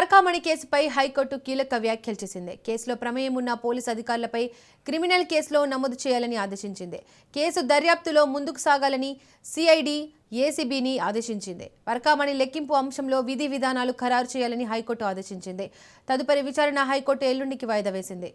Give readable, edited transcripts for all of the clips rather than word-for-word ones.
పరకామణి కేసుపై హైకోర్టు కీలక వ్యాఖ్యలు చేసింది. కేసులో ప్రమేయం ఉన్న పోలీసు అధికారులపై క్రిమినల్ కేసులో నమోదు చేయాలని ఆదేశించింది. కేసు దర్యాప్తులో ముందుకు సాగాలని సిఐడి ఏసీబీని ఆదేశించింది. పరకామణి లెక్కింపు అంశంలో విధి విధానాలు ఖరారు చేయాలని హైకోర్టు ఆదేశించింది. తదుపరి విచారణ హైకోర్టు ఎల్లుండికి వాయిదా వేసింది.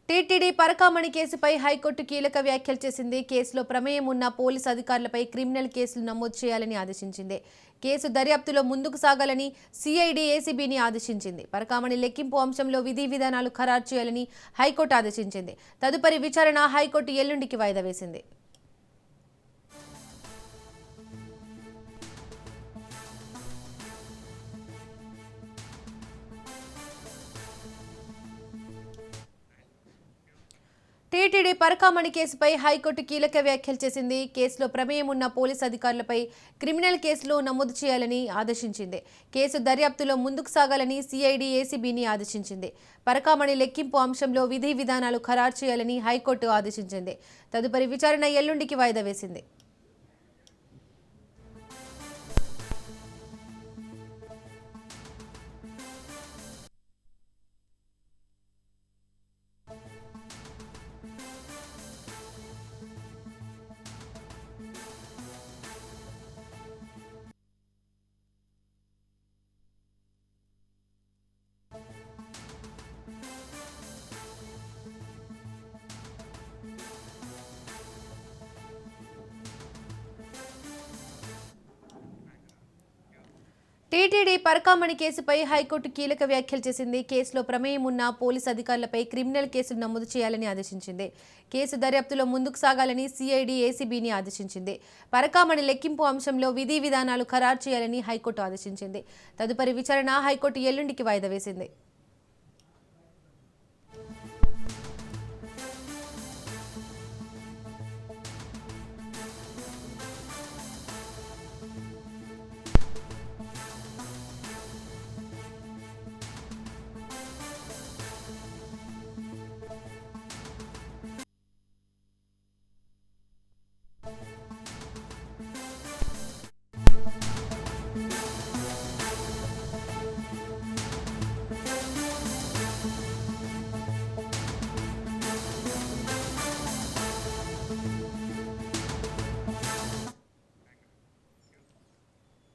టీటీడీ పరకామణి కేసుపై హైకోర్టు కీలక వ్యాఖ్యలు చేసింది. కేసులో ప్రమేయం ఉన్న పోలీసు అధికారులపై క్రిమినల్ కేసులు నమోదు చేయాలని ఆదేశించింది. కేసు దర్యాప్తులో ముందుకు సాగాలని సిఐడి ఏసీబీని ఆదేశించింది. పరకామణి లెక్కింపు అంశంలో విధి విధానాలు ఖరారు చేయాలని హైకోర్టు ఆదేశించింది. తదుపరి విచారణ హైకోర్టు ఎల్లుండికి వాయిదా వేసింది. టీటీడీ పరకామణి కేసుపై హైకోర్టు కీలక వ్యాఖ్యలు చేసింది. కేసులో ప్రమేయం ఉన్న పోలీసు అధికారులపై క్రిమినల్ కేసులు నమోదు చేయాలని ఆదేశించింది. కేసు దర్యాప్తులో ముందుకు సాగాలని సిఐడి ఏసీబీని ఆదేశించింది. పరకామణి లెక్కింపు అంశంలో విధి విధానాలు ఖరారు చేయాలని హైకోర్టు ఆదేశించింది. తదుపరి విచారణ ఎల్లుండికి వాయిదా వేసింది. టీటీడీ పరకామణి కేసుపై హైకోర్టు కీలక వ్యాఖ్యలు చేసింది. కేసులో ప్రమేయం ఉన్న పోలీసు అధికారులపై క్రిమినల్ కేసులు నమోదు చేయాలని ఆదేశించింది. కేసు దర్యాప్తులో ముందుకు సాగాలని సిఐడి ఏసీబీని ఆదేశించింది. పరకామణి లెక్కింపు అంశంలో విధి విధానాలు ఖరారు చేయాలని హైకోర్టు ఆదేశించింది. తదుపరి విచారణ హైకోర్టు ఎల్లుండికి వాయిదా వేసింది.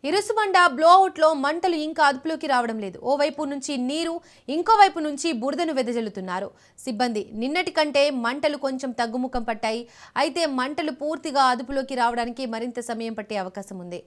ఇరుసుమండ బ్లోఅవుట్లో మంటలు ఇంకా అదుపులోకి రావడం లేదు. ఓవైపు నుంచి నీరు, ఇంకోవైపు నుంచి బురదను వెదజల్లుతున్నారు సిబ్బంది. నిన్నటి కంటే మంటలు కొంచెం తగ్గుముఖం పట్టాయి. అయితే మంటలు పూర్తిగా అదుపులోకి రావడానికి మరింత సమయం పట్టే అవకాశం ఉంది.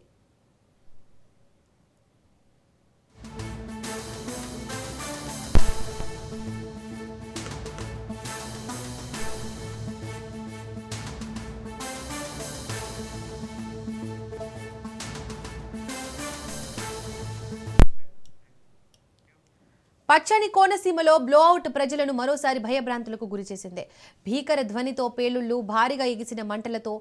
పచ్చని కోనసీమలో బ్లోఅవుట్ ప్రజలను మరోసారి భయభ్రాంతులకు గురిచేసింది. భీకర ధ్వనితో పేలుళ్లు, భారీగా ఎగిసిన మంటలతో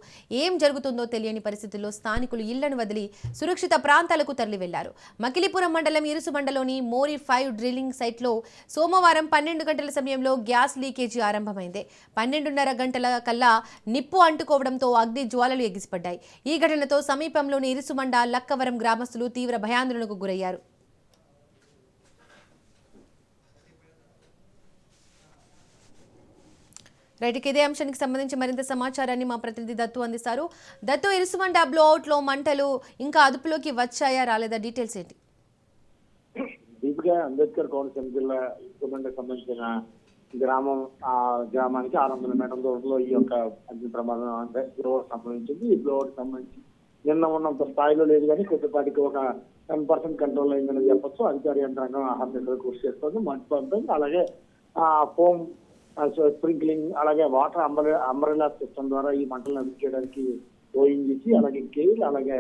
ఏం జరుగుతుందో తెలియని పరిస్థితుల్లో స్థానికులు ఇళ్లను వదిలి సురక్షిత ప్రాంతాలకు తరలి వెళ్లారు. మకిలీపురం మండలం ఇరుసుమండలోని మోరీ 5 డ్రిల్లింగ్ సైట్లో సోమవారం 12 గంటల సమయంలో గ్యాస్ లీకేజీ ఆరంభమైంది. 12:30 గంటల కల్లా నిప్పు అంటుకోవడంతో అగ్ని జ్వాలలు ఎగిసిపడ్డాయి. ఈ ఘటనతో సమీపంలోని ఇరుసుమండ, లక్కవరం గ్రామస్తులు తీవ్ర భయాందోళనకు గురయ్యారు. రైట్కి ఇదే అంశానికి సంబంధించి మరింత సమాచారాన్ని మా ప్రతినిధి దత్తు అందిస్తారు. దత్తు, ఇరుసుమండ బ్లోఅవుట్ లో మంటలు ఇంకా అదుపులోకి వచ్చాయా, రాలేదా? డీటెయిల్స్ ఏంటి? దీపిక అంబేద్కర్ కోనసీమ జిల్లా ఇరుసుమండకు సంబంధించిన గ్రామానికి 600 మీటర్ల దూరంలో ఈ యొక్క అగ్ని ప్రమాదం అంటే బ్లోఅవుట్ సంబంధించింది. ఈ బ్లోఅవుట్ సంబంధించి నిన్న ఉన్నంత స్థాయిలో లేదు కానీ కొద్దిపాటికి ఒక 10% కంట్రోల్ అయిందని చెప్పొచ్చు. అధికార యంత్రాంగం ఆహార కృషి చేస్తుంది. మంచి పంపింది. అలాగే ఫోమ్ స్ప్రింక్లింగ్, అలాగే వాటర్ అంబ్రెల్లా సిస్టమ్ ద్వారా ఈ మంటలను అదుపు చేయడానికి ఓఎన్జీసీ, అలాగే గెయిల్, అలాగే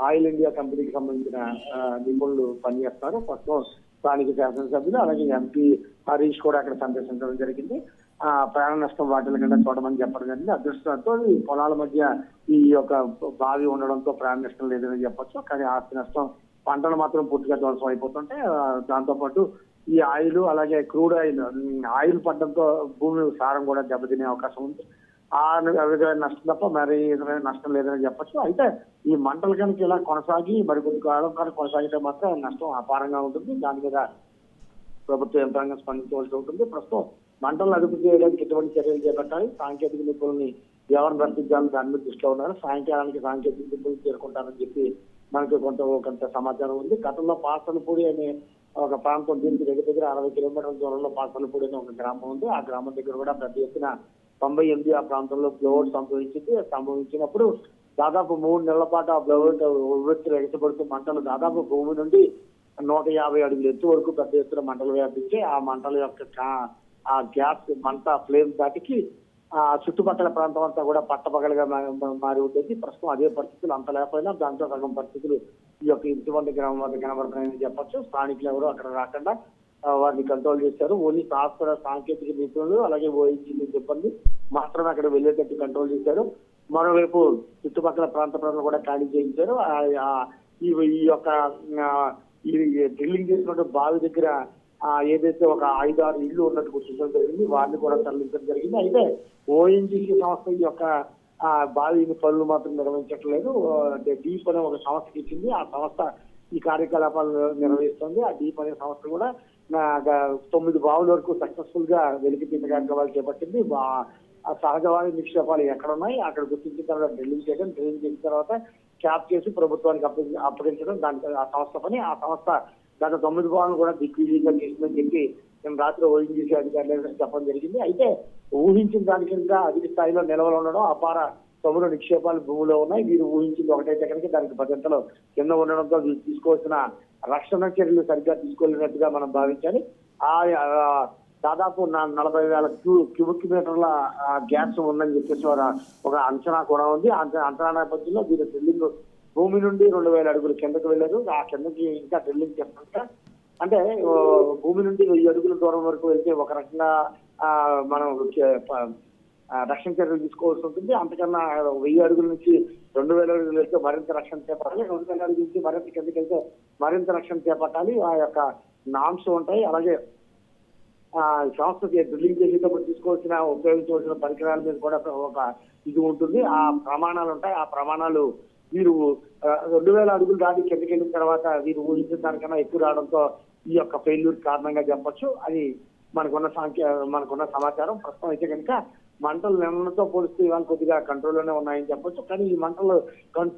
ఆయిల్ ఇండియా కంపెనీకి సంబంధించిన నిపుణులు పనిచేస్తారు. ప్రస్తుతం స్థానిక శాసనసభ్యులు అలాగే ఎంపీ హరీష్ కూడా అక్కడ సందర్శించడం జరిగింది. ప్రాణ నష్టం వాటిల కింద చూడమని చెప్పడం జరిగింది. అదృష్టంతో ఈ పొలాల మధ్య ఈ యొక్క బావి ఉండడంతో ప్రాణ నష్టం లేదని చెప్పొచ్చు. కానీ ఆస్తి నష్టం, పంటలు మాత్రం పూర్తిగా ధ్వంసం అయిపోతుంటే దాంతో పాటు ఈ ఆయిల్ అలాగే క్రూడ్ ఆయిల్ పడడంతో భూమి సారం కూడా దెబ్బతినే అవకాశం ఉంది. ఆ విధమైన నష్టం తప్ప మరి విధమైన నష్టం లేదని చెప్పొచ్చు. అయితే ఈ మంటలు కనుక ఇలా కొనసాగి మరికొద్ది కాలం కనుక కొనసాగితే మాత్రం నష్టం అపారంగా ఉంటుంది. దాని మీద ప్రభుత్వ యంత్రాంగం స్పందించవలసి ఉంటుంది. ప్రస్తుతం మంటలను అదుపు చేయడానికి ఎటువంటి చర్యలు చేపట్టాలి, సాంకేతిక నిపుణుల్ని ఎవరిని రప్పించాలని దాని మీద దృష్టిలో ఉన్నారు. సాయంకాలానికి సాంకేతిక నిపుణులు చేరుకుంటారని చెప్పి మనకు కొంత సమాచారం ఉంది. గతంలో పాసలపూడి అనే ఒక ప్రాంతం, దీనికి దగ్గర 60 కిలోమీటర్ల దూరంలో పాసలపూడి అనే ఒక గ్రామం ఉంది. ఆ గ్రామం దగ్గర కూడా పెద్ద ఎత్తున 98 ఆ ప్రాంతంలో బ్లౌట్ సంభవించినప్పుడు దాదాపు 3 నెలల పాటు ఆ బ్లౌట్ ఉవ్వెత్తులు ఎగసిపడుతూ మంటలు దాదాపు భూమి నుండి 150 అడుగుల ఎత్తు వరకు పెద్ద ఎత్తున మంటలు వ్యాపించి ఆ మంటల యొక్క ఆ గ్యాస్ మంట ఫ్లేమ్ దాటికి ఆ చుట్టుపక్కల ప్రాంతం అంతా కూడా పట్టపగలుగా మారి ఉండేది. ప్రస్తుతం అదే పరిస్థితులు అంత లేకపోయినా దాంతో సగం పరిస్థితులు ఈ యొక్క ఇంటివంటి గ్రామం వద్ద కనబడుతున్నాయని చెప్పొచ్చు. స్థానికులు ఎవరు అక్కడ రాకుండా వారిని కంట్రోల్ చేశారు. ఓన్లీ శాస్త్ర సాంకేతిక నిపుణులు అలాగే ఓఎన్జీ సిబ్బంది మాత్రమే అక్కడ వెళ్ళేటట్టు కంట్రోల్ చేశారు. మరోవైపు చుట్టుపక్కల ప్రాంత ప్రజలు కూడా ఖాళీ చేయించారు. ఈ యొక్క ఈ డ్రిల్లింగ్ చేసినటువంటి బావి దగ్గర ఏదైతే ఒక 5-6 ఇళ్లు ఉన్నట్టు గుర్తించడం జరిగింది. వారిని కూడా తరలించడం జరిగింది. అయితే ఓఎన్జీసీ సంస్థ ఈ యొక్క బావి పనులు మాత్రం నిర్వహించట్లేదు. డీప్ అనే ఒక సంస్థకి ఇచ్చింది. ఆ సంస్థ ఈ కార్యకలాపాలు నిర్వహిస్తుంది. ఆ డీప్ అనే సంస్థ కూడా 9 బావుల వరకు సక్సెస్ఫుల్ గా వెలికి కార్యక్రమాలు చేపట్టింది. సహజవాయు నిక్షేపాలు ఎక్కడ ఉన్నాయి అక్కడ గుర్తించిన తర్వాత డ్రిల్లింగ్ చేసిన తర్వాత క్యాప్ చేసి ప్రభుత్వానికి అప్పగించడం దానికి ఆ సంస్థ పని. ఆ సంస్థ గత 9 బావులు కూడా దిగ్విజయంగా చేసిందని చెప్పి నేను రాత్రి ఓఎన్జీసీ అధికారులు చెప్పడం జరిగింది. అయితే ఊహించిన దానికింత అధిక స్థాయిలో నిల్వలు ఉండడం, అపార చమురు నిక్షేపాలు భూమిలో ఉన్నాయి. వీరు ఊహించింది ఒకటైతే కనుక దానికి 10 కింద ఉండడంతో వీరు తీసుకోవాల్సిన రక్షణ చర్యలు సరిగ్గా తీసుకోలేనట్టుగా మనం భావించాలి. దాదాపు 40,000 క్యూబిక్ మీటర్ల గ్యాస్ ఉందని చెప్పేసి ఒక అంచనా కూడా ఉంది. అంచనా నేపథ్యంలో వీరు డ్రిల్లింగ్ భూమి నుండి 2,000 అడుగులు కిందకు వెళ్ళారు. ఆ కిందకి ఇంకా డ్రిల్లింగ్ చేస్తుంటే అంటే భూమి నుండి 1000 అడుగుల దూరం వరకు వెళ్తే ఒక రకంగా మనం రక్షణ చర్యలు తీసుకోవాల్సి ఉంటుంది. అంతకన్నా 1000 అడుగుల నుంచి 2,000 అడుగులు వెళ్తే మరింత రక్షణ చేపట్టాలి. 2,000 అడుగుల నుంచి మరింత కిందకి వెళ్తే మరింత రక్షణ చేపట్టాలి. ఆ యొక్క నామ్స్ ఉంటాయి. అలాగే సంస్థకి డ్రిల్లింగ్ చేసేటప్పుడు ఉపయోగించవలసిన పరికరాల మీద కూడా ఒక ఇది ఉంటుంది. ఆ ప్రమాణాలు ఉంటాయి. ఆ ప్రమాణాలు వీరు 2,000 అడుగులు దాటి కిందకి వెళ్ళిన తర్వాత వీరు ఊహించిన దానికన్నా ఎక్కువ రావడంతో ఈ యొక్క ఫెయిల్యూర్ కారణంగా చెప్పొచ్చు. అది మనకున్న సమాచారం. ప్రస్తుతం అయితే కనుక మంటలు నిన్నతో పోలిస్తే ఇవాళ కొద్దిగా కంట్రోల్లోనే ఉన్నాయని చెప్పొచ్చు. కానీ ఈ మంటలు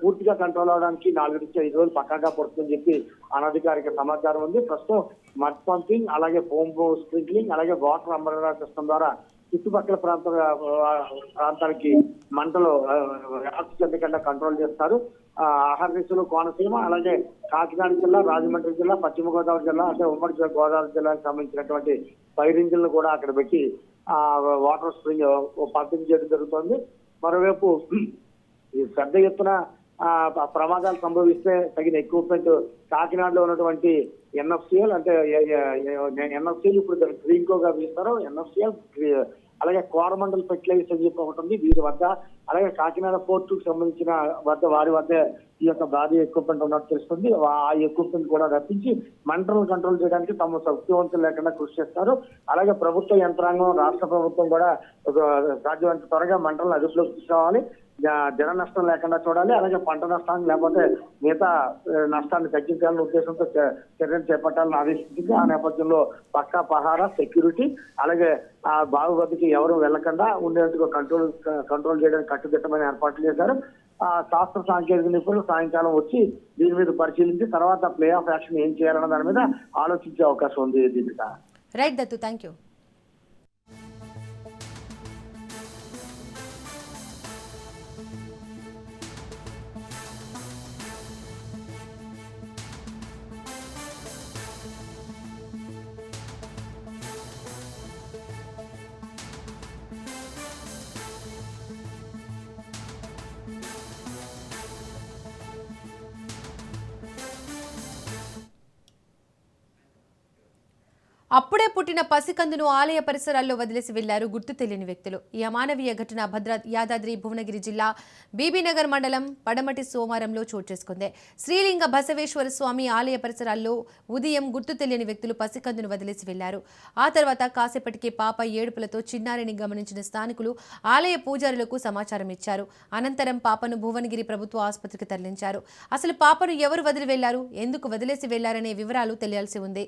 పూర్తిగా కంట్రోల్ అవడానికి 4 నుంచి 5 రోజులు పక్కాగా పడుతుందని చెప్పి అనధికారిక సమాచారం ఉంది. ప్రస్తుతం మడ్ పంపింగ్ అలాగే ఫోమ్ స్ప్రింక్లింగ్ అలాగే వాటర్ అంబ్రెల్లా సిస్టమ్ ద్వారా చుట్టుపక్కల ప్రాంతానికి మంటలు వ్యాప్తి చెందకుండా కంట్రోల్ చేస్తారు. ఆహార్యసులు కోనసీమ అలాగే కాకినాడ జిల్లా, రాజమండ్రి జిల్లా, పశ్చిమ గోదావరి జిల్లా అంటే ఉమ్మడి గోదావరి జిల్లాకు సంబంధించినటువంటి ఫైర్ ఇంజిన్లు కూడా అక్కడ పెట్టి వాటర్ స్ప్రింగ్ పంపింగ్ చేయడం జరుగుతుంది. మరోవైపు ఈ పెద్ద ఎత్తున ప్రమాదాలు సంభవిస్తే తగిన ఎక్విప్మెంట్ కాకినాడలో ఉన్నటువంటి ఎన్ఎఫ్సిఎల్ అంటే ఎన్ఎఫ్సిఎల్ ఇప్పుడు గ్రీన్కోగా పిలుస్తారు. ఎన్ఎఫ్సిఎల్ అలాగే కోరమండల్ ఫెర్టిలైజర్స్ అని చెప్పి ఒకటి ఉంది వీరి వద్ద. అలాగే కాకినాడ పోర్టుకు సంబంధించిన వారి వద్ద ఈ యొక్క భారీ ఎక్విప్మెంట్ ఉన్నట్టు తెలుస్తుంది. ఆ ఎక్విప్మెంట్ కూడా రప్పించి మంటలను కంట్రోల్ చేయడానికి తమ శక్తివంతులు లేకుండా కృషి చేస్తారు. అలాగే ప్రభుత్వ యంత్రాంగం, రాష్ట్ర ప్రభుత్వం కూడా సాధ్యమైనంత త్వరగా మంటలను అదుపులోకి తీసుకురావాలి. జన నష్టం లేకుండా చూడాలి. అలాగే పంట నష్టాన్ని లేకపోతే మిగతా నష్టాన్ని తగ్గించాలనే ఉద్దేశంతో చర్యలు చేపట్టాలని ఆదేశించింది. ఆ నేపథ్యంలో పక్కా పహారా, సెక్యూరిటీ అలాగే ఆ బావి వద్దకి ఎవరు వెళ్లకుండా ఉండేందుకు కంట్రోల్ చేయడానికి కట్టుదిట్టమైన ఏర్పాట్లు చేశారు. శాస్త్ర సాంకేతిక నిపుణులు సాయంకాలం వచ్చి దీని మీద పరిశీలించి తర్వాత ప్లే ఆఫ్ యాక్షన్ ఏం చేయాలన్న దాని మీద ఆలోచించే అవకాశం ఉంది. దీనిక రైట్ దత్తు, థ్యాంక్ యూ. అప్పుడే పుట్టిన పసికందును ఆలయ పరిసరాల్లో వదిలేసి వెళ్లారు గుర్తు తెలియని వ్యక్తులు. ఈ అమానవీయ ఘటన యాదాద్రి భువనగిరి జిల్లా బీబీనగర్ మండలం పడమటి సోమారంలో చోటు చేసుకుంది. శ్రీలింగ బసవేశ్వర స్వామి ఆలయ పరిసరాల్లో ఉదయం గుర్తు తెలియని వ్యక్తులు పసికందును వదిలేసి వెళ్లారు. ఆ తర్వాత కాసేపటికే పాప ఏడుపులతో చిన్నారిని గమనించిన స్థానికులు ఆలయ పూజారులకు సమాచారం ఇచ్చారు. అనంతరం పాపను భువనగిరి ప్రభుత్వ ఆసుపత్రికి తరలించారు. అసలు పాపను ఎవరు వదిలి వెళ్లారు, ఎందుకు వదిలేసి వెళ్లారనే వివరాలు తెలియాల్సి ఉంది.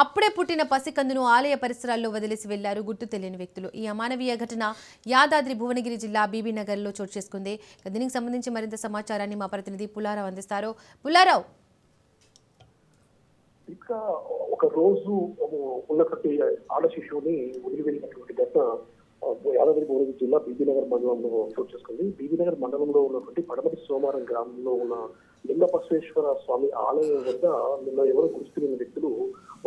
అప్పుడే పుట్టిన పసికందును ఆలయ పరిసరాల్లో వదిలేసి వెళ్లారు గుర్తు తెలియని వ్యక్తులు. ఈ అమానవీయ ఘటన యాదాద్రి భువనగిరి జిల్లా బీబీనగర్లో చోటు చేసుకుంది. దీనికి సంబంధించి మరింత సమాచారాన్ని మా ప్రతినిధి పుల్లారావు అందిస్తారు. పుల్లారావు, ఇంకా ఒక రోజు ఉన్నటువంటి ఆడ శిశువుని వదిలి వెళ్ళినటువంటి ఘటన యాదాద్రి భువనగిరి జిల్లా బీబీనగర్ మండలంలో చోటు చేసుకుంది. బీబీనగర్ మండలంలో ఉన్నటువంటి పడమటి సోమారం గ్రామంలో ఉన్న లింగ బసవేశ్వర స్వామి ఆలయం వద్ద నిన్న ఎవరో గుర్తున్న వ్యక్తులు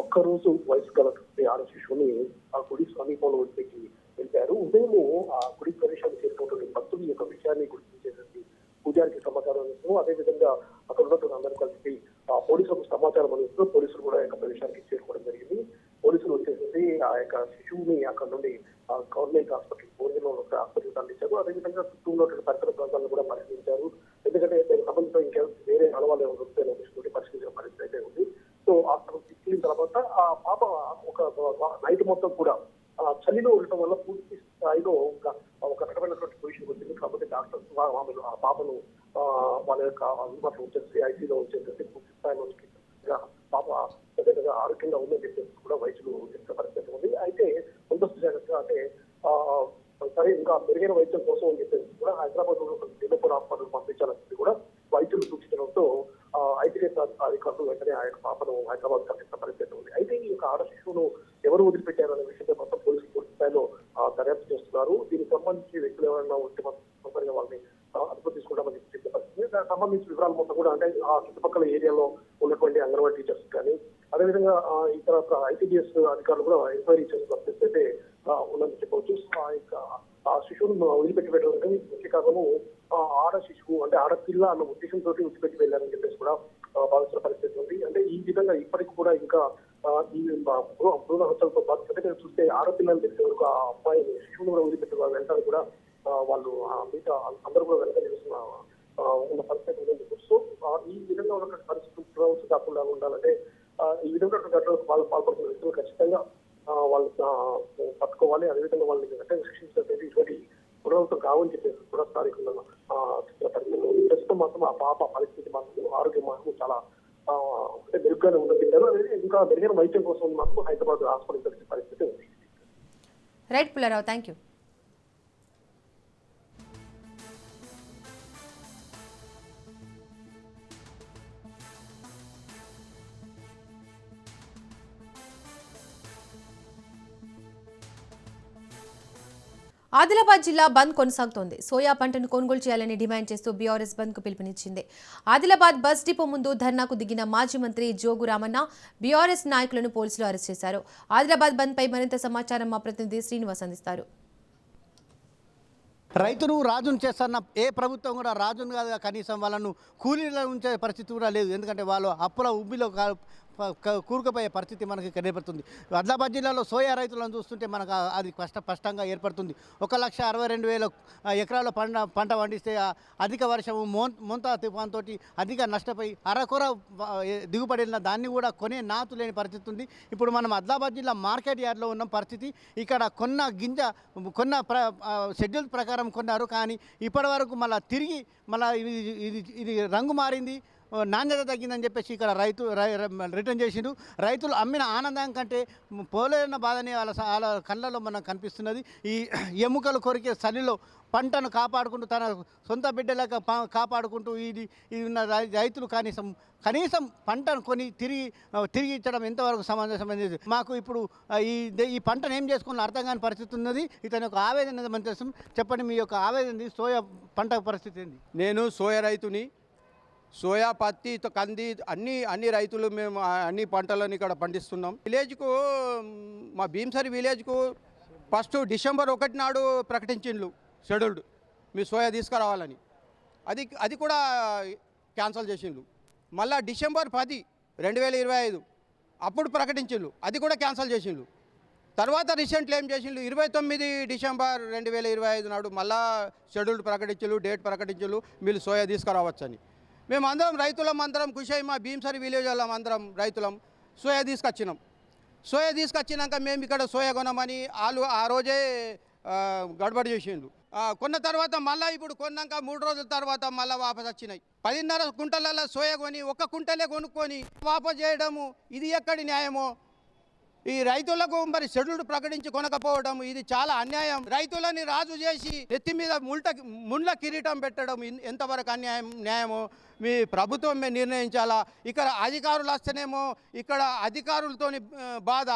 ఒక్కరోజు వయసు గలటువంటి ఆడ శిశువుని ఆ గుడి సమీపంలో వదిలిపెట్టి వెళ్ళారు. ఉదయం ఆ గుడి ప్రదేశానికి చేరుకున్నటువంటి భక్తులు ఈ యొక్క విషయాన్ని గుర్తించేటువంటి పూజారికి సమాచారం అందిస్తూ, అదేవిధంగా అక్కడ ఉన్నటువంటి అందరూ కలిసి పోలీసులకు సమాచారం అందిస్తూ పోలీసులు కూడా యొక్క ప్రదేశానికి చేరుకోవడం జరిగింది. పోలీసులు వచ్చేసి ఆ యొక్క శిశువుని అక్కడ నుండి గవర్నమెంట్ హాస్పిటల్ భోజనంలో హాస్పిటల్ తరలించారు. అదేవిధంగా చుట్టూ ఉన్నటువంటి పరిసర ప్రాంతాలను కూడా పరిశీలించారు. ఎందుకంటే సంబంధించిన ఇంకా వేరే ఆడవాళ్ళు ఎవరు వస్తే పరిశీలించిన పరిస్థితి అయితే ఉంది. సో అక్కడ తీసుకెళ్ళిన తర్వాత ఆ పాప ఒక నైట్ మొత్తం కూడా చలిలో ఉండటం వల్ల పూర్తి స్థాయిలో ఒక రకమైనటువంటి పొజిషన్ వచ్చింది. కాబట్టి డాక్టర్స్ ఆ పాపను వాళ్ళ యొక్క అందుబాటులో వచ్చేసి ఐసీలో వచ్చేసి పూర్తి స్థాయిలో పాప పెద్దగా ఆరోగ్యంగా ఉందని చెప్పేసి కూడా వైద్యులు చెప్పిన పరిస్థితి ఉంది. అయితే ముందస్తు జాగ్రత్తగా అంటే సరే ఇంకా మెరుగైన వైద్యం కోసం అని చెప్పేసి కూడా హైదరాబాద్ లో జిల్లాపూర్ హాస్పిటల్ పంపించాలని కూడా వైద్యులు సూచించడంతో ఐటీఎస్ అధికారులు వెంటనే ఆ యొక్క పాపను హైదరాబాద్ తరలించిన పరిస్థితి ఉంది. అయితే ఈ యొక్క ఆడ శిశువును ఎవరు వదిలిపెట్టారనే విషయంలో మొత్తం పోలీసులు పూర్తి స్థాయిలో దర్యాప్తు చేస్తున్నారు. దీనికి సంబంధించి వ్యక్తులు ఎవరైనా ఉంటే మొత్తం వాళ్ళని అదుపు తీసుకుంటామని చెప్పే పరిస్థితి. దానికి సంబంధించిన వివరాలు మొత్తం కూడా అంటే ఆ చుట్టుపక్కల ఏరియాలో ఉన్నటువంటి అంగన్వాడీ టీచర్స్ కానీ అదేవిధంగా ఇతర ఐటీడీఎస్ అధికారులు కూడా ఎంక్వైరీ చేస్తున్న పరిస్థితి అయితే ఉందని చెప్పవచ్చు. ఆ శిశువును వదిలిపెట్టి పెట్టడం ముఖ్య కారణము ఆడ శిశువు అంటే ఆడపిల్ల అన్న ఉద్దేశంతో వదిలిపెట్టి వెళ్ళారని చెప్పేసి కూడా భావిస్తున్న పరిస్థితి ఉంది. అంటే ఈ విధంగా ఇప్పటికి కూడా ఇంకా ఈ భ్రూణ హత్యలతో పాటు చూస్తే ఆడపిల్లని తెలిసే వరకు ఆ అమ్మాయి శిశువును కూడా వదిలిపెట్టి వెళ్తారు కూడా వాళ్ళు మిగతా అందరూ కూడా వెనక నిలుస్తున్న ఉన్న పరిస్థితి ఉందని చెప్పచ్చు. ఈ విధంగా ఉన్నటువంటి పరిస్థితులు కాకుండా ఉండాలంటే ఈ విధంగా ఘటనలకు పాల్పడుతున్న వ్యక్తులు ఖచ్చితంగా వాళ్ళు పట్టుకోవాలి. అదేవిధంగా వాళ్ళని గట్టిగా శిక్షించినట్టు ఇటువంటి పునరావృతం కావని చెప్పేసి కూడా స్థానికులు పరిస్థితి ఉంది. ప్రస్తుతం మాత్రం ఆ పాప పరిస్థితి మాత్రం ఆరోగ్యం మాత్రం చాలా అంటే మెరుగ్గానే ఉండబెట్టారు. అనేది ఇంకా మెరుగైన వైద్యం కోసం మాత్రం హైదరాబాద్ హాస్పిటల్ తెలిసే పరిస్థితి ఉంది. Right Pullarao, thank you. Adilabad జిల్లా బంద్ కొనసాగుతోంది. సోయా పంటను కొనుగోలు చేయాలని డిమాండ్ చేస్తూ బీఆర్ఎస్ బంద్ కు పిలుపునిచ్చింది. ఆదిలాబాద్ బస్ డిపో ముందు ధర్నాకు దిగిన మాజీ మంత్రి జోగు రామన్న, బీఆర్ఎస్ నాయకులను పోలీసులు అరెస్ట్ చేశారు. ఆదిలాబాద్ బంద్ పై మరింత సమాచారం మా ప్రతినిధి శ్రీనివాస్ అందిస్తారు. రైతును రాజును చేస్తున్న ఏ ప్రభుత్వం కూడా రాజును కాదు, కనీసం వాళ్ళను కూలీలో ఉంచే పరిస్థితి కూడా లేదు. ఎందుకంటే వాళ్ళు అప్పుల ఉబ్బిలో కూరుకుపోయే పరిస్థితి మనకి కనబడుతుంది. ఆదిలాబాద్ జిల్లాలో సోయా రైతులను చూస్తుంటే మనకు అది స్పష్టంగా ఏర్పడుతుంది. 1,62,000 ఎకరాల పంట పండిస్తే అధిక వర్షము మోంతా తుఫాన్తో అధిక నష్టపోయి అరకొర దిగుబడిన దాన్ని కూడా కొనే నాతు లేని పరిస్థితి ఉంది. ఇప్పుడు మనం ఆదిలాబాద్ జిల్లా మార్కెట్ యార్డ్లో ఉన్న పరిస్థితి. ఇక్కడ కొన్న షెడ్యూల్ ప్రకారం కొన్నారు, కానీ ఇప్పటి వరకు మళ్ళీ తిరిగి ఇది రంగు మారింది. నాణ్యత తగ్గిందని చెప్పేసి ఇక్కడ రిటర్న్ చేసిండు. రైతులు అమ్మిన ఆనందం కంటే పోలేన బాధని వాళ్ళ కళ్ళలో మనకు కనిపిస్తున్నది. ఈ ఎముకలు కొరికే చలిలో పంటను కాపాడుకుంటూ తన సొంత బిడ్డలాగా కాపాడుకుంటూ ఇది ఉన్న రైతులు కనీసం పంటను కొని తిరిగి ఇచ్చడం ఎంతవరకు సమంజసమైనది. మాకు ఇప్పుడు ఈ పంటను ఏం చేసుకోవాలని అర్థం కాని పరిస్థితి ఉన్నది. ఇతని యొక్క ఆవేదన మన కోసం చెప్పండి, మీ యొక్క ఆవేదన సోయా పంట పరిస్థితి ఏంది? నేను సోయా రైతుని. సోయా, పత్తి, కంది అన్ని రైతులు మేము అన్ని పంటలను ఇక్కడ పండిస్తున్నాం. విలేజ్కు మా భీమసరి విలేజ్కు ఫస్ట్ డిసెంబర్ 1 నాడు ప్రకటించిండ్రు షెడ్యూల్డ్ మీ సోయా తీసుకురావాలని. అది కూడా క్యాన్సిల్ చేసిండ్రు. మళ్ళా డిసెంబర్ 10, 2025 అప్పుడు ప్రకటించిండ్రు, అది కూడా క్యాన్సిల్ చేసిండ్రు. తర్వాత రీసెంట్లీ ఏం చేసిండ్రు, 29 డిసెంబర్ 2025 నాడు మళ్ళా షెడ్యూల్డ్ ప్రకటించిండ్రు, డేట్ ప్రకటించిండ్రు, మీరు సోయా తీసుకురావచ్చని. మేము రైతులం ఖుషి అయ్యి మా భీమసరి విలేజ్ వాళ్ళం అందరం రైతులం సోయా తీసుకొచ్చినాక మేము ఇక్కడ సోయా కొనమని వాళ్ళు ఆ రోజే గడబడి చేసిండ్రు. కొన్న తర్వాత మళ్ళీ ఇప్పుడు కొన్నాక 3 రోజుల తర్వాత మళ్ళీ వాపస్ వచ్చినాయి. 10.5 కుంటల సోయా కొని 1 కుంటలే కొనుక్కొని వాపస్ చేయడము ఇది ఎక్కడి న్యాయమో? ఈ రైతులకు మరి షెడ్యూల్డ్ ప్రకటించి కొనకపోవడం ఇది చాలా అన్యాయం. రైతులని రాజు చేసి నెత్తి మీద ముండ్ల కిరీటం పెట్టడం ఎంతవరకు న్యాయమో మీ ప్రభుత్వం నిర్ణయించాలా. ఇక్కడ అధికారులు వస్తేనేమో ఇక్కడ అధికారులతోని బాధ,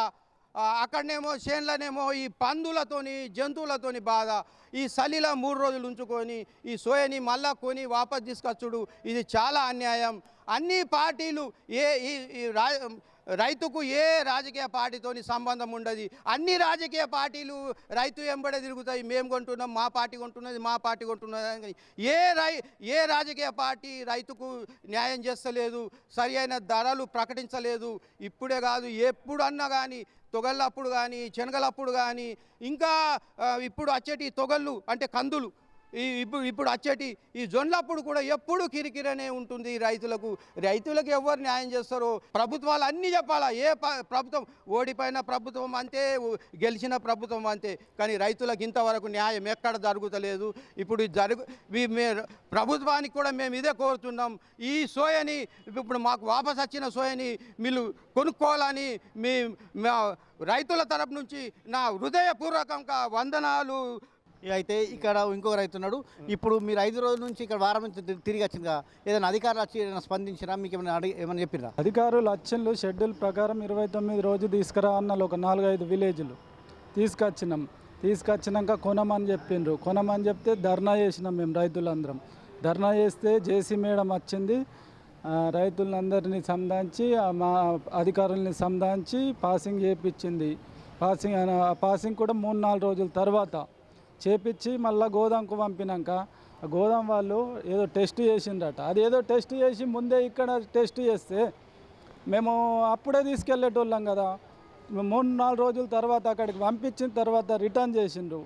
అక్కడనేమో చేన్లనేమో ఈ పందులతోని జంతువులతోని బాధ. ఈ చలిలో 3 రోజులు ఉంచుకొని ఈ సోయాని మళ్ళా కొని వాపస్ తీసుకొచ్చుడు ఇది చాలా అన్యాయం. అన్ని పార్టీలు రైతుకు ఏ రాజకీయ పార్టీతోని సంబంధం ఉండదు. అన్ని రాజకీయ పార్టీలు రైతు వెంబడే తిరుగుతాయి. మేము కొంటున్నాం, మా పార్టీ కొంటున్నది, మా పార్టీ కొంటున్నది. ఏ రాజకీయ పార్టీ రైతుకు న్యాయం చేస్తలేదు, సరి అయిన ధరలు ప్రకటించలేదు. ఇప్పుడే కాదు, ఎప్పుడన్నా కానీ తొగళ్ళప్పుడు కానీ శనగలప్పుడు కానీ ఇంకా ఇప్పుడు వచ్చేటి తొగళ్ళు అంటే కందులు ఇప్పుడు వచ్చేటి ఈ జొన్నలప్పుడు కూడా ఎప్పుడు కిరికిరనే ఉంటుంది రైతులకు ఎవరు న్యాయం చేస్తారో ప్రభుత్వాలు అన్నీ చెప్పాలా. ప్రభుత్వం ఓడిపోయిన ప్రభుత్వం అంతే, గెలిచిన ప్రభుత్వం అంతే, కానీ రైతులకు ఇంతవరకు న్యాయం ఎక్కడ జరుగుతలేదు. ఇప్పుడు ప్రభుత్వానికి కూడా మేము ఇదే కోరుతున్నాం, ఈ సోయాని ఇప్పుడు మాకు వాపస్ వచ్చిన సోయాని మీరు కొనుక్కోవాలని రైతుల తరపు నుంచి నా హృదయపూర్వకంగా వందనాలు. అయితే ఇక్కడ ఇంకో రైతు ఉన్నాడు. ఇప్పుడు మీరు 5 రోజుల నుంచి ఇక్కడ వారం నుంచి తిరిగి వచ్చిందిగా, ఏదైనా అధికారులు వచ్చి ఏదైనా స్పందించినా మీకు ఏమైనా చెప్పిరా? అధికారులు వచ్చిండ్రు, షెడ్యూల్ ప్రకారం 29 రోజు తీసుకురా అన్నారు. ఒక 4-5 విలేజ్లు తీసుకొచ్చినాక కొనమని చెప్తే ధర్నా చేసినాం. మేము రైతులందరం ధర్నా చేస్తే జేసీ మేడం వచ్చింది, రైతులందరినీ సంధానించి మా అధికారుల్ని సంధానించి పాసింగ్ చేయించింది. పాసింగ్ కూడా 3-4 రోజుల తర్వాత చేపించి మళ్ళీ గోదాంకు పంపినాక గోదాం వాళ్ళు ఏదో టెస్ట్ చేసిండ్రట. అది ఏదో టెస్ట్ చేసి ముందే ఇక్కడ టెస్ట్ చేస్తే మేము అప్పుడే తీసుకెళ్ళేటోళ్ళం కదా. 3-4 రోజుల తర్వాత అక్కడికి పంపించిన తర్వాత రిటర్న్ చేసిండ్రు.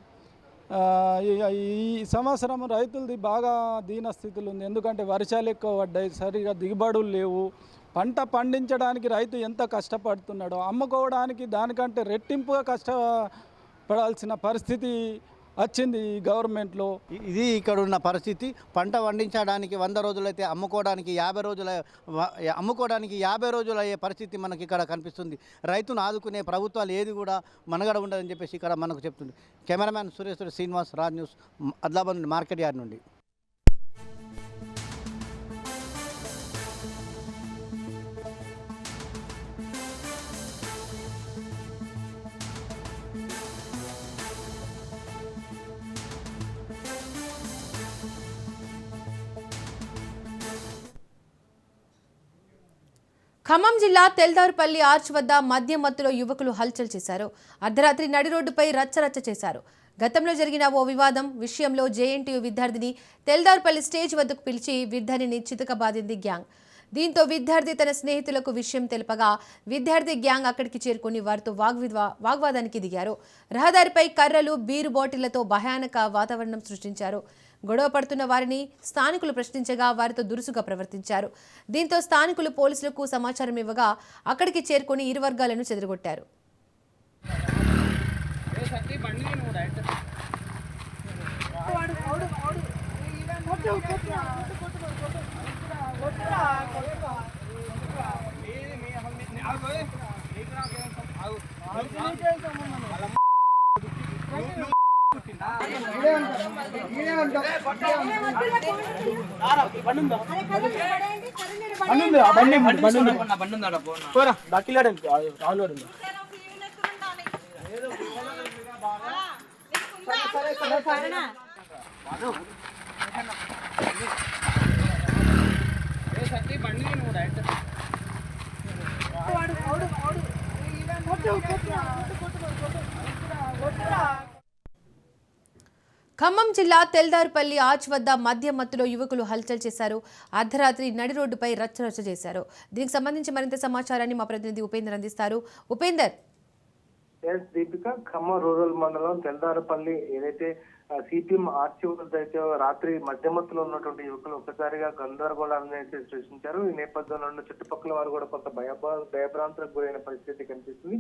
ఈ సంవత్సరం రైతులది బాగా దీనస్థితులు ఉంది. ఎందుకంటే వర్షాలు ఎక్కువ పడ్డాయి, సరిగా దిగుబడులు లేవు. పంట పండించడానికి రైతు ఎంత కష్టపడుతున్నాడో అమ్ముకోవడానికి దానికంటే రెట్టింపుగా కష్టపడాల్సిన పరిస్థితి వచ్చింది ఈ గవర్నమెంట్లో. ఇది ఇక్కడ ఉన్న పరిస్థితి. పంట పండించడానికి 100 రోజులైతే అమ్ముకోవడానికి 50 రోజులు అయ్యే పరిస్థితి మనకి ఇక్కడ కనిపిస్తుంది. రైతును ఆదుకునే ప్రభుత్వాలు ఏది కూడా మనగడ ఉండదని చెప్పేసి ఇక్కడ మనకు చెప్తుంది. కెమెరామ్యాన్ సురేశ్వరి, శ్రీనివాస్, రాజ్ న్యూస్, ఆదిలాబాద్ నుండి, మార్కెట్ యార్డ్ నుండి. ఖమ్మం జిల్లా తెల్దారుపల్లి ఆర్చ్ వద్ద మద్యం మత్తులో యువకులు హల్చల్ చేశారు. అర్ధరాత్రి నడి రోడ్డుపై రచ్చరచ్చ చేశారు. గతంలో జరిగిన ఓ విషయంలో జేఎన్టీయూ విద్యార్థిని తెల్దారుపల్లి స్టేజ్ వద్దకు పిలిచి విద్యార్థిని చితకబాదింది గ్యాంగ్. దీంతో విద్యార్థి తన స్నేహితులకు విషయం తెలుపగా విద్యార్థి గ్యాంగ్ అక్కడికి చేరుకుని వారితో వాగ్వాదానికి దిగారు. రహదారిపై కర్రలు, బీరు బాటిళ్లతో భయానక వాతావరణం సృష్టించారు. గొడవ పడుతున్న వారిని స్థానికులు ప్రశ్నించగా వారితో దురుసుగా ప్రవర్తించారు. దీంతో స్థానికులు పోలీసులకు సమాచారం ఇవ్వగా అక్కడికి చేరుకుని ఇరు వర్గాలను చెదరగొట్టారు. ఖమ్మం జిల్లా తెల్దారుపల్లి ఆర్చ్ వద్ద మద్యం మత్తులో యువకులు హల్చల్ చేశారు. అర్ధరాత్రి నడి రోడ్డుపై రచ్చరచ్చ చేశారు. దీనికి సంబంధించి మరింత సమాచారాన్ని మా ప్రతినిధి ఉపేందర్ అందిస్తారు. ఉపేందర్, దీపిక, ఖమ్మం రూరల్ మండలం తెల్దారుపల్లి ఏదైతే సిపిఎం ఆర్చి అయితే రాత్రి మధ్యమత్తులో ఉన్నటువంటి యువకులు ఒక్కసారిగా గందరగోళాన్ని అయితే సృష్టించారు. ఈ నేపథ్యంలో ఉన్న చుట్టుపక్కల వారు కూడా కొంత భయభ్రాంతులకు గురైన పరిస్థితి కనిపిస్తుంది.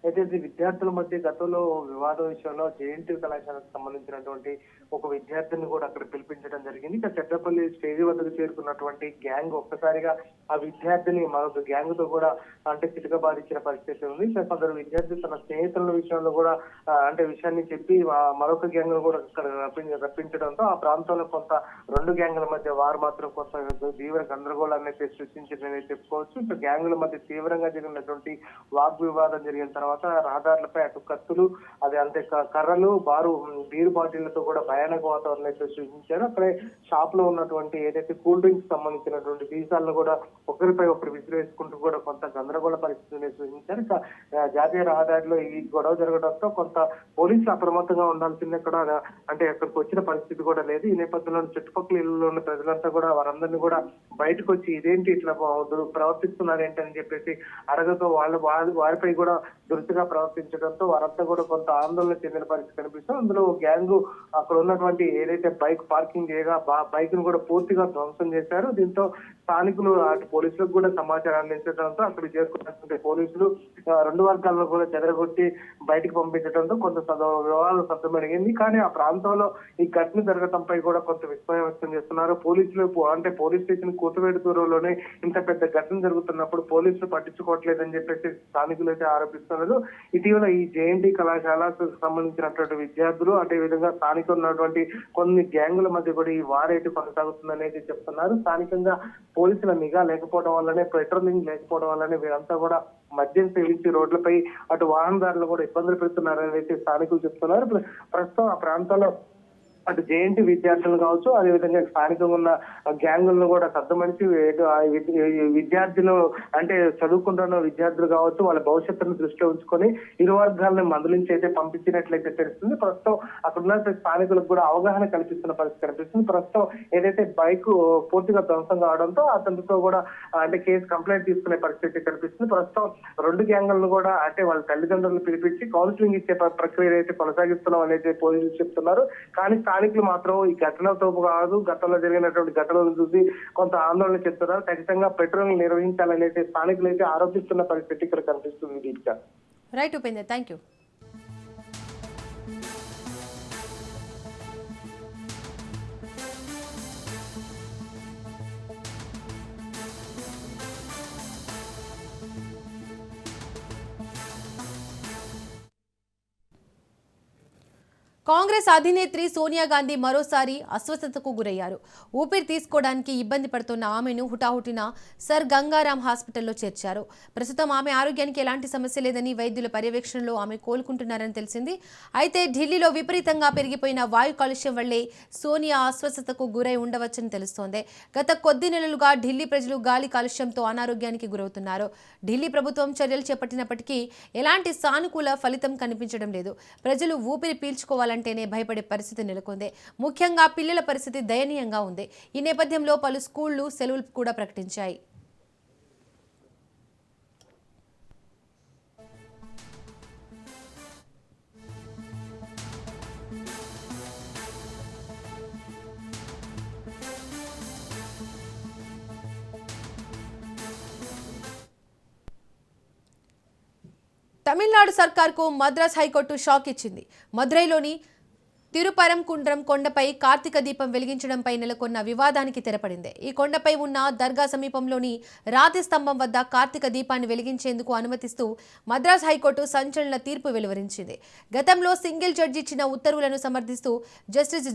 అయితే విద్యార్థుల మధ్య గతంలో వివాదం విషయంలో జేఎన్టీ కళాశాలకు సంబంధించినటువంటి ఒక విద్యార్థిని కూడా అక్కడ పిలిపించడం జరిగింది. ఇక చెట్టపల్లి స్టేజ్ వద్దకు చేరుకున్నటువంటి గ్యాంగ్ ఒక్కసారిగా ఆ విద్యార్థిని మరొక గ్యాంగ్ తో కూడా అంటే చితకబాదించిన పరిస్థితి ఉంది. కొందరు విద్యార్థి తన స్నేహితుల విషయంలో కూడా అంటే విషయాన్ని చెప్పి మరొక గ్యాంగ్ కూడా అక్కడ రప్పించడంతో ఆ ప్రాంతంలో కొంత రెండు గ్యాంగుల మధ్య వారు మాత్రం కొంత తీవ్ర గందరగోళాన్ని అయితే సృష్టించిందని చెప్పుకోవచ్చు. ఇక గ్యాంగుల మధ్య తీవ్రంగా జరిగినటువంటి వాగ్వివాదం జరిగిన తర్వాత రహదారులపై అటు కత్తులు అంతే కర్రలు బీరు బాటిళ్లతో కూడా భయానక వాతావరణం అయితే సృష్టించారు. అక్కడే షాప్ లో ఉన్నటువంటి ఏదైతే కూల్ డ్రింక్స్ సంబంధించినటువంటి సీసాలను కూడా ఒకరిపై ఒకరు విసిరేసుకుంటూ కూడా కొంత గందరగోళ పరిస్థితిని సృష్టించారు. ఇక జాతీయ రహదారిలో ఈ గొడవ జరగడంతో కొంత పోలీసులు అప్రమత్తంగా ఉండాల్సిందే కూడా అంటే అక్కడికి వచ్చిన పరిస్థితి కూడా లేదు. ఈ నేపథ్యంలో చుట్టుపక్కల ఇళ్లలో ఉన్న ప్రజలంతా కూడా వారందరినీ కూడా బయటకు వచ్చి ఇదేంటి ఇట్లా ప్రవర్తిస్తున్నారు ఏంటని చెప్పేసి అడగతో వారిపై కూడా దురుసుగా ప్రవర్తించడంతో వారంతా కూడా కొంత ఆందోళన చెందిన పరిస్థితి కనిపిస్తుంది. అందులో గ్యాంగ్ అక్కడ ఉన్నటువంటి ఏదైతే బైక్ పార్కింగ్ చేయగా బైక్ ను కూడా పూర్తిగా ధ్వంసం చేశారు. దీంతో స్థానికులు అటు పోలీసులకు కూడా సమాచారం అందించడంతో అక్కడికి చేరుకున్నటువంటి పోలీసులు రెండు వర్గాలను కూడా చెదరగొట్టి బయటకు పంపించడంతో కొంత వివాదాలు సద్దుమణిగింది. కానీ ఆ ప్రాంతంలో ఈ ఘటన జరగడంపై కూడా కొంత విస్మయం వ్యక్తం చేస్తున్నారు. పోలీసులు అంటే పోలీస్ స్టేషన్ కూతువేడు దూరంలోనే ఇంత పెద్ద ఘటన జరుగుతున్నప్పుడు పోలీసులు పట్టించుకోవట్లేదని చెప్పేసి స్థానికులు అయితే ఆరోపిస్తున్నారు. ఇటీవల ఈ జేఎన్టీ కళాశాలకు సంబంధించినటువంటి విద్యార్థులు అదే విధంగా స్థానికంగా ఉన్నటువంటి కొన్ని గ్యాంగుల మధ్య కూడా ఈ వారైతే కొనసాగుతుందనేది చెప్తున్నారు. స్థానికంగా పోలీసుల నిఘా లేకపోవడం వల్లనే, పెట్రోలింగ్ లేకపోవడం వల్లనే వీరంతా కూడా మద్యం సేవించి రోడ్లపై అటు వాహనదారులు కూడా ఇబ్బందులు పెడుతున్నారని అయితే స్థానికులు చెప్తున్నారు. ప్రస్తుతం ఆ ప్రాంతంలో అటు జేఎన్టీ విద్యార్థులు కావచ్చు, అదేవిధంగా స్థానికంగా ఉన్న గ్యాంగులను కూడా సర్దుమణిచి విద్యార్థులు అంటే చదువుకుంటున్న విద్యార్థులు కావచ్చు వాళ్ళ భవిష్యత్తును దృష్టిలో ఉంచుకొని ఇరు వర్గాలను మందలించి అయితే పంపించినట్లయితే తెలుస్తుంది. ప్రస్తుతం అక్కడ ఉన్న స్థానికులకు కూడా అవగాహన కల్పిస్తున్న పరిస్థితి కనిపిస్తుంది. ప్రస్తుతం ఏదైతే బైక్ పూర్తిగా ధ్వంసం కావడంతో అతనితో కూడా అంటే కేసు కంప్లైంట్ తీసుకునే పరిస్థితి కనిపిస్తుంది. ప్రస్తుతం రెండు గ్యాంగులను కూడా అంటే వాళ్ళ తల్లిదండ్రులను పిలిపించి కౌన్సిలింగ్ ఇచ్చే ప్రక్రియ అయితే కొనసాగిస్తున్నాం అనేది పోలీసులు చెప్తున్నారు. కానీ స్థానికులు మాత్రం ఈ ఘటనతో కాదు, గతంలో జరిగినటువంటి ఘటనలను చూసి కొంత ఆందోళన చెప్తున్నారు. ఖచ్చితంగా పెట్రోలింగ్ నిర్వహించాలనేసి స్థానికులు అయితే ఆరోపిస్తున్న పరిస్థితి ఇక్కడ కనిపిస్తుంది. Deepika. Right Upender, thank you. Congress అధినేత్రి సోనియా గాంధీ మరోసారి అస్వస్థతకు గురయ్యారు. ఊపిరి తీసుకోవడానికి ఇబ్బంది పడుతున్న ఆమెను హుటాహుటిన సర్ గంగారాం హాస్పిటల్లో చేర్చారు. ప్రస్తుతం ఆమె ఆరోగ్యానికి ఎలాంటి సమస్య లేదని, వైద్యుల పర్యవేక్షణలో ఆమె కోలుకుంటున్నారని తెలిసింది. అయితే ఢిల్లీలో విపరీతంగా పెరిగిపోయిన వాయు కాలుష్యం వల్లే సోనియా అస్వస్థతకు గురై ఉండవచ్చని తెలుస్తోంది. గత కొద్ది నెలలుగా ఢిల్లీ ప్రజలు గాలి కాలుష్యంతో అనారోగ్యానికి గురవుతున్నారు. ఢిల్లీ ప్రభుత్వం చర్యలు చేపట్టినప్పటికీ ఎలాంటి సానుకూల ఫలితం కనిపించడం లేదు. ప్రజలు ఊపిరి పీల్చుకోవాలంటేనే భయపడే పరిస్థితి నెలకొంది. ముఖ్యంగా పిల్లల పరిస్థితి దయనీయంగా ఉంది. ఈ నేపథ్యంలో పలు స్కూళ్లు సెలవులు కూడా ప్రకటించాయి. తమిళనాడు సర్కార్కు మద్రాస్ హైకోర్టు షాక్ ఇచ్చింది. మదురైలోని తిరుపరంకుండ్రం కొండపై కార్తీక దీపం వెలిగించడంపై నెలకొన్న వివాదానికి తెరపడింది. ఈ కొండపై ఉన్న దర్గా సమీపంలోని రాతి స్తంభం వద్ద కార్తీక దీపాన్ని వెలిగించేందుకు అనుమతిస్తూ మద్రాస్ హైకోర్టు సంచలన తీర్పు వెలువరించింది. గతంలో సింగిల్ జడ్జి ఇచ్చిన ఉత్తర్వులను సమర్థిస్తూ జస్టిస్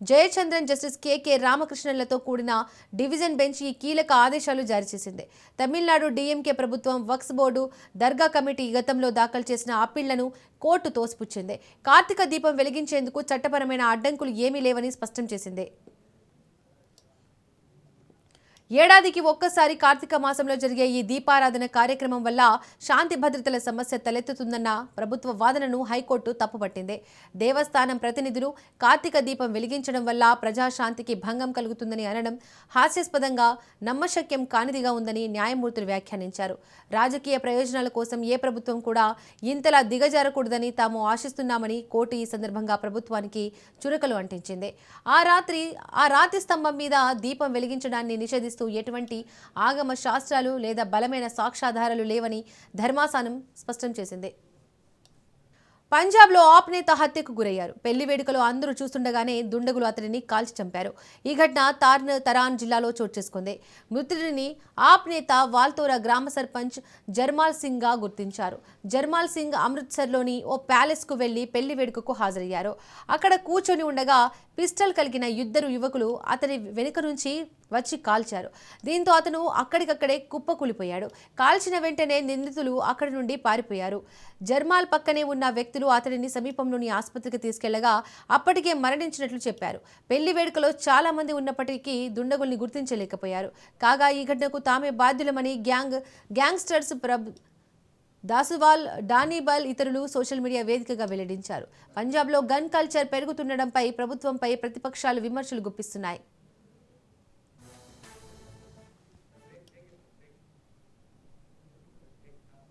జయచంద్రన్, జస్టిస్ కె రామకృష్ణన్లతో కూడిన డివిజన్ బెంచ్ ఈ కీలక ఆదేశాలు జారీ చేసింది. తమిళనాడు డీఎంకే ప్రభుత్వం వక్స్ బోర్డు దర్గా కమిటీ గతంలో దాఖలు చేసిన అప్పీళ్లను కోర్టు తోసిపుచ్చింది. కార్తీక దీపం వెలిగించేందుకు చట్టపరమైన అడ్డంకులు ఏమీ లేవని స్పష్టం చేసింది. ఏడాదికి ఒక్కసారి కార్తీక మాసంలో జరిగే ఈ దీపారాధన కార్యక్రమం వల్ల శాంతి భద్రతల సమస్య తలెత్తుతుందన్న ప్రభుత్వ వాదనను హైకోర్టు తప్పుపట్టింది. దేవస్థానం ప్రతినిధులు కార్తీక దీపం వెలిగించడం వల్ల ప్రజాశాంతికి భంగం కలుగుతుందని అనడం హాస్యాస్పదంగా, నమ్మశక్యం కానిదిగా ఉందని న్యాయమూర్తులు వ్యాఖ్యానించారు. రాజకీయ ప్రయోజనాల కోసం ఏ ప్రభుత్వం కూడా ఇంతలా దిగజారకూడదని తాము ఆశిస్తున్నామని కోర్టు ఈ సందర్భంగా ప్రభుత్వానికి చురకలు అంటించింది. ఆ రాతి స్తంభం మీద దీపం వెలిగించడాన్ని నిషేధిస్తూ ఎటువంటి ఆగమ శాస్త్రాలు లేదా బలమైన సాక్ష్యాధారాలు లేవని ధర్మాసనం స్పష్టం చేసింది. పంజాబ్లో ఆప్ నేత హత్యకు గురయ్యారు. పెళ్లి వేడుకలో అందరూ చూస్తుండగానే దుండగులు అతడిని కాల్చి చంపారు. ఈ ఘటన తరాన్ జిల్లాలో చోటు చేసుకుంది. మృతుడిని ఆప్ నేత వాల్తోరా గ్రామ సర్పంచ్ జర్మాల్ సింగ్ గా గుర్తించారు. జర్మాల్ సింగ్ అమృత్సర్లోని ఓ ప్యాలెస్ కు వెళ్లి పెళ్లి వేడుకకు హాజరయ్యారు. అక్కడ కూర్చొని ఉండగా పిస్టల్ కలిగిన ఇద్దరు యువకులు అతని వెనుక నుంచి వచ్చి కాల్చారు. దీంతో అతను అక్కడికక్కడే కుప్పకూలిపోయాడు. కాల్చిన వెంటనే నిందితులు అక్కడి నుండి పారిపోయారు. జర్మాల్ పక్కనే ఉన్న వ్యక్తులు అతడిని సమీపంలోని ఆసుపత్రికి తీసుకెళ్లగా అప్పటికే మరణించినట్లు చెప్పారు. పెళ్లి వేడుకలో చాలా మంది ఉన్నప్పటికీ దుండగుల్ని గుర్తించలేకపోయారు. కాగా ఈ ఘటనకు తామే బాధ్యులమని గ్యాంగ్స్టర్స్ దాసువాల్, డానిబల్ ఇతరులు సోషల్ మీడియా వేదికగా వెల్లడించారు. పంజాబ్లో గన్ కల్చర్ పెరుగుతుండడంపై ప్రభుత్వంపై ప్రతిపక్షాలు విమర్శలు గుప్పిస్తున్నాయి.